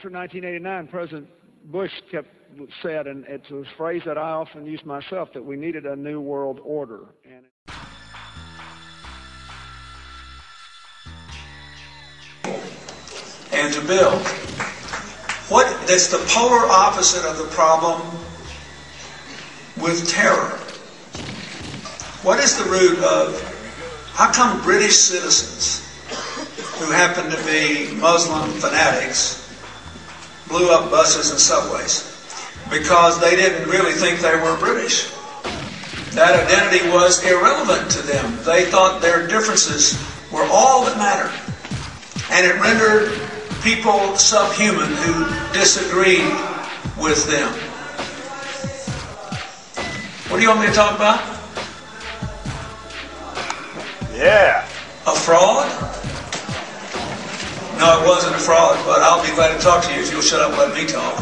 After 1989, President Bush said, and it's a phrase that I often use myself, that we needed a new world order. And to build. That's the polar opposite of the problem with terror. What is the root of, how come British citizens who happen to be Muslim fanatics blew up buses and subways? Because they didn't really think they were British. That identity was irrelevant to them. They thought their differences were all that mattered. And it rendered people subhuman who disagreed with them. What do you want me to talk about? Yeah. A fraud? No, it wasn't a fraud, but I'll be glad to talk to you if you'll shut up and let me talk.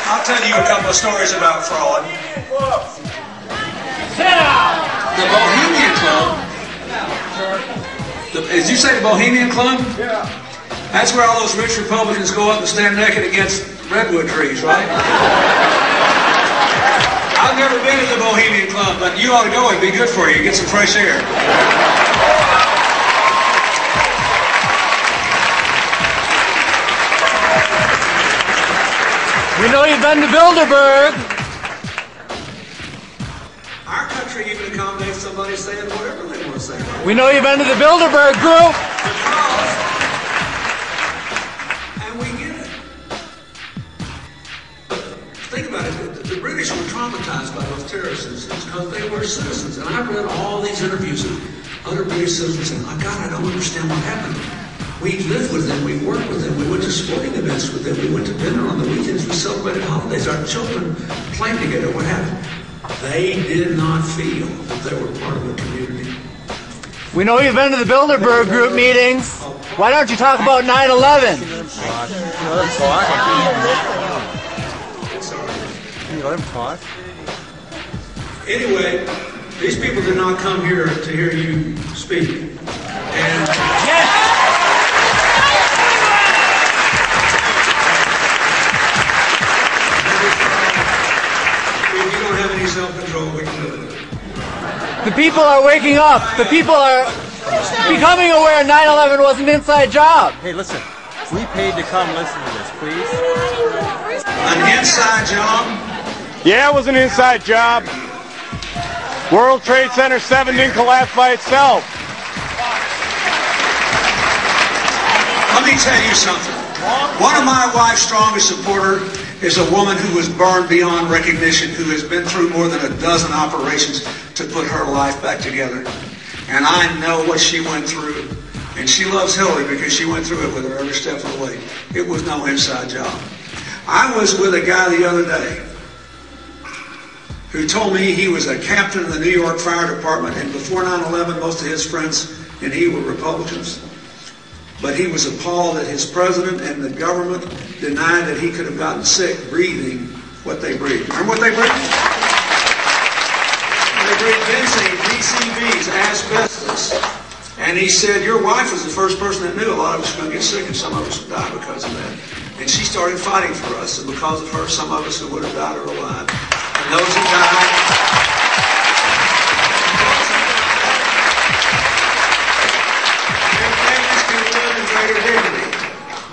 I'll tell you a couple of stories about fraud. The Bohemian Club. Did you say the Bohemian Club? Yeah. That's where all those rich Republicans go up and stand naked against redwood trees, right? I've never been to the Bohemian Club, but you ought to go. It'd be good for you. Get some fresh air. We know you've been to Builderberg. Our country even accommodates somebody saying whatever they want to say. We know you've been to the Builderberg group. And we get it. But think about it. The British were traumatized by those terrorists because they were citizens. And I read all these interviews of other British citizens saying, "Oh God, I don't understand what happened. We lived with them, we worked with them, we went to sporting events with them, we went to dinner on the weekends, we celebrated holidays, our children played together, what happened?" They did not feel that they were part of the community. We know you've been to the Builderberg group meetings. Why don't you talk about 9/11? Can you let him talk? Anyway, these people did not come here to hear you speak. And if you don't have any self-control, we can live with it. The people are waking up. The people are becoming aware 9/11 was an inside job. Hey, listen. We paid to come listen to this, please. An inside job? Yeah, it was an inside job. World Trade Center 7 didn't collapse by itself. Let me tell you something. One of my wife's strongest supporters is a woman who was burned beyond recognition, who has been through more than a dozen operations to put her life back together. And I know what she went through. And she loves Hillary because she went through it with her every step of the way. It was no inside job. I was with a guy the other day who told me he was a captain in the New York Fire Department, and before 9/11 most of his friends and he were Republicans. But he was appalled that his president and the government denied that he could have gotten sick breathing what they breathed. Remember what they breathed? They breathed benzene, PCBs, asbestos. And he said, your wife was the first person that knew a lot of us were going to get sick and some of us would die because of that. And she started fighting for us, and because of her, some of us who would have died are alive. And those who died...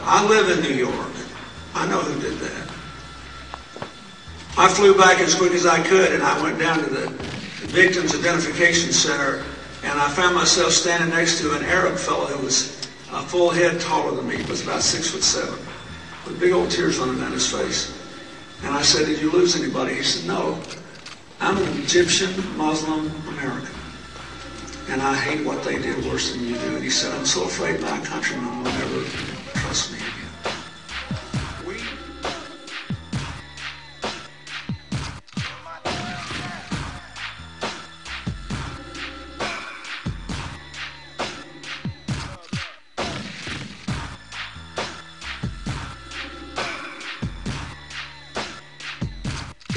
I live in New York. I know who did that. I flew back as quick as I could, and I went down to the Victims Identification Center, and I found myself standing next to an Arab fellow who was a full head taller than me. He was about 6'7", with big old tears running down his face. And I said, "Did you lose anybody?" He said, "No. I'm an Egyptian Muslim American, and I hate what they did worse than you do." And he said, "I'm so afraid my countrymen will never trust me again."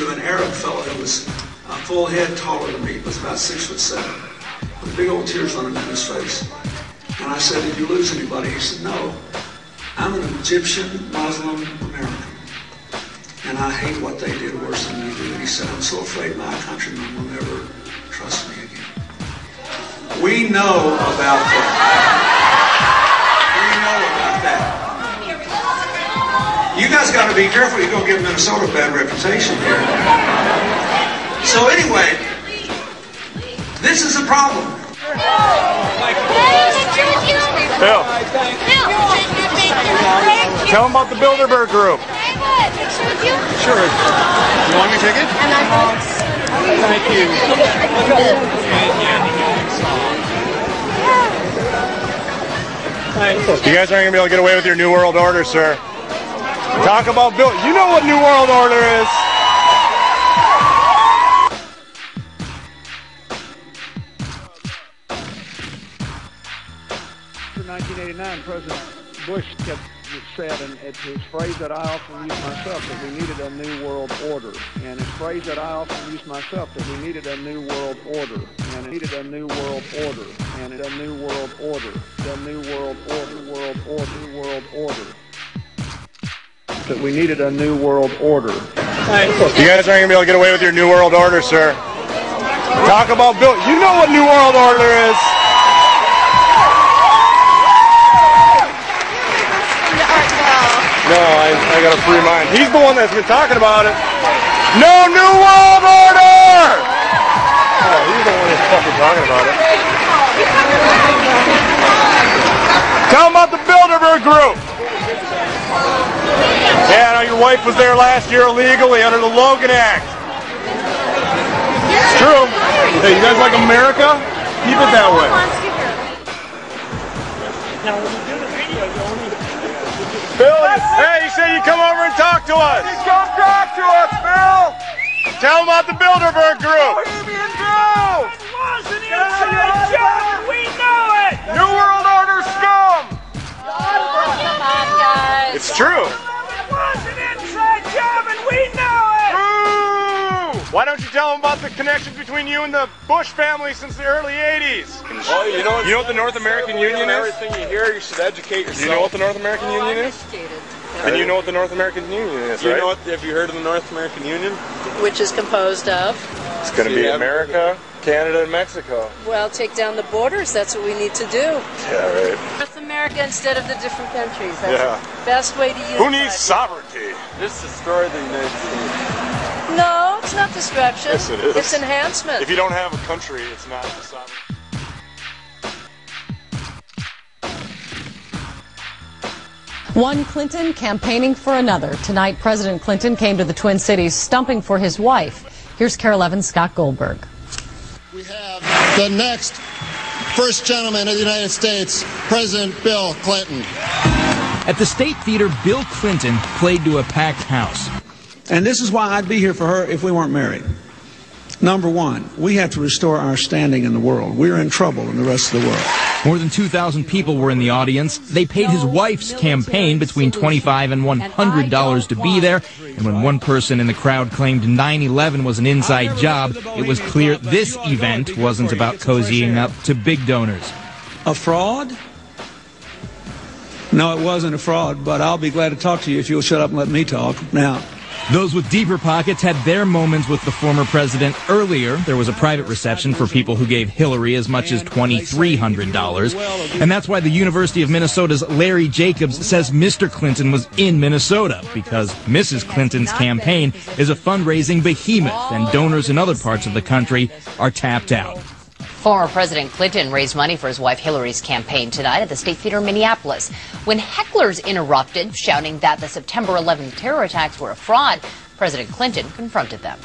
of an Arab fellow who was a full head taller than me, was about 6'7", with big old tears running down his face. And I said, did you lose anybody? He said, no. I'm an Egyptian Muslim American, and I hate what they did worse than you do. And he said, I'm so afraid my countrymen will never trust me again. We know about that. We know about that. You guys got to be careful. You're going to give Minnesota a bad reputation here. So anyway, this is a problem. Bill, tell them about the Builderberg group. Sure. You want me to take it? Thank you. You guys aren't going to be able to get away with your New World Order, sir. Talk about Bill. You know what New World Order is. In 1989, President Bush said, and it's his phrase that I often use myself, that we needed a new world order. And his phrase that I often use myself, that we needed a new world order. And it needed a new world order. And a new world order. The new world order. World order. World order. That we needed a new world order. You guys aren't going to be able to get away with your New World Order, sir. Talk about Bill. You know what New World Order is. No, I got a free mind. He's the one that's been talking about it. No New World Order! Oh, he's the one that's fucking talking about it. Tell him about the Builderberg group. Yeah, I know your wife was there last year illegally under the Logan Act. It's true. Hey, you guys like America? Keep it that way. Bill, hey, you said you'd come over and talk to us. Come talk to us, Bill. Tell them about the Builderberg group. Bohemian Club. It was an inside job. We know it. New World Order scum. Come on, guys. It's true. It was an inside job, and we know it. Ooh. Why don't you tell them about the connections between you and the Bush family since the early 80s? Oh, you know what the North American Union is? Everything you hear, you should educate yourself. Do you know what the North American Union is? And you know what the North American Union is, right? You know what? Have you heard of the North American Union? Which is composed of? It's going to be America, Canada, and Mexico. Well, take down the borders. That's what we need to do. Yeah, right. North America instead of the different countries. That's Yeah. the best way to use Who needs sovereignty? Just destroy the United States. No, it's not destruction. Yes, it is. It's enhancement. If you don't have a country, it's not sovereign. One Clinton campaigning for another. Tonight, President Clinton came to the Twin Cities stumping for his wife. Here's Carol Evans, Scott Goldberg. We have the next First Gentleman of the United States, President Bill Clinton. At the State Theater, Bill Clinton played to a packed house. And this is why I'd be here for her if we weren't married. Number one, we have to restore our standing in the world. We're in trouble in the rest of the world. More than 2,000 people were in the audience. They paid his wife's campaign between $25 and $100 to be there. And when one person in the crowd claimed 9/11 was an inside job, it was clear this event wasn't about cozying up to big donors. A fraud? No, it wasn't a fraud, but I'll be glad to talk to you if you'll shut up and let me talk. Now, those with deeper pockets had their moments with the former president. Earlier, there was a private reception for people who gave Hillary as much as $2,300. And that's why the University of Minnesota's Larry Jacobs says Mr. Clinton was in Minnesota, because Mrs. Clinton's campaign is a fundraising behemoth, and donors in other parts of the country are tapped out. Former President Clinton raised money for his wife Hillary's campaign tonight at the State Theater in Minneapolis. When hecklers interrupted, shouting that the September 11th terror attacks were a fraud, President Clinton confronted them.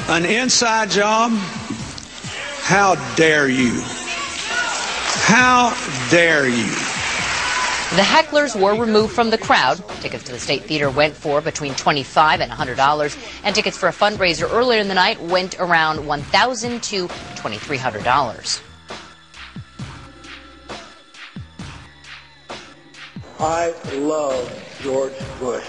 an inside job? How dare you? How dare you? The hecklers were removed from the crowd. Tickets to the State Theater went for between $25 and $100, and tickets for a fundraiser earlier in the night went around $1,000 to $2,300. I love George Bush.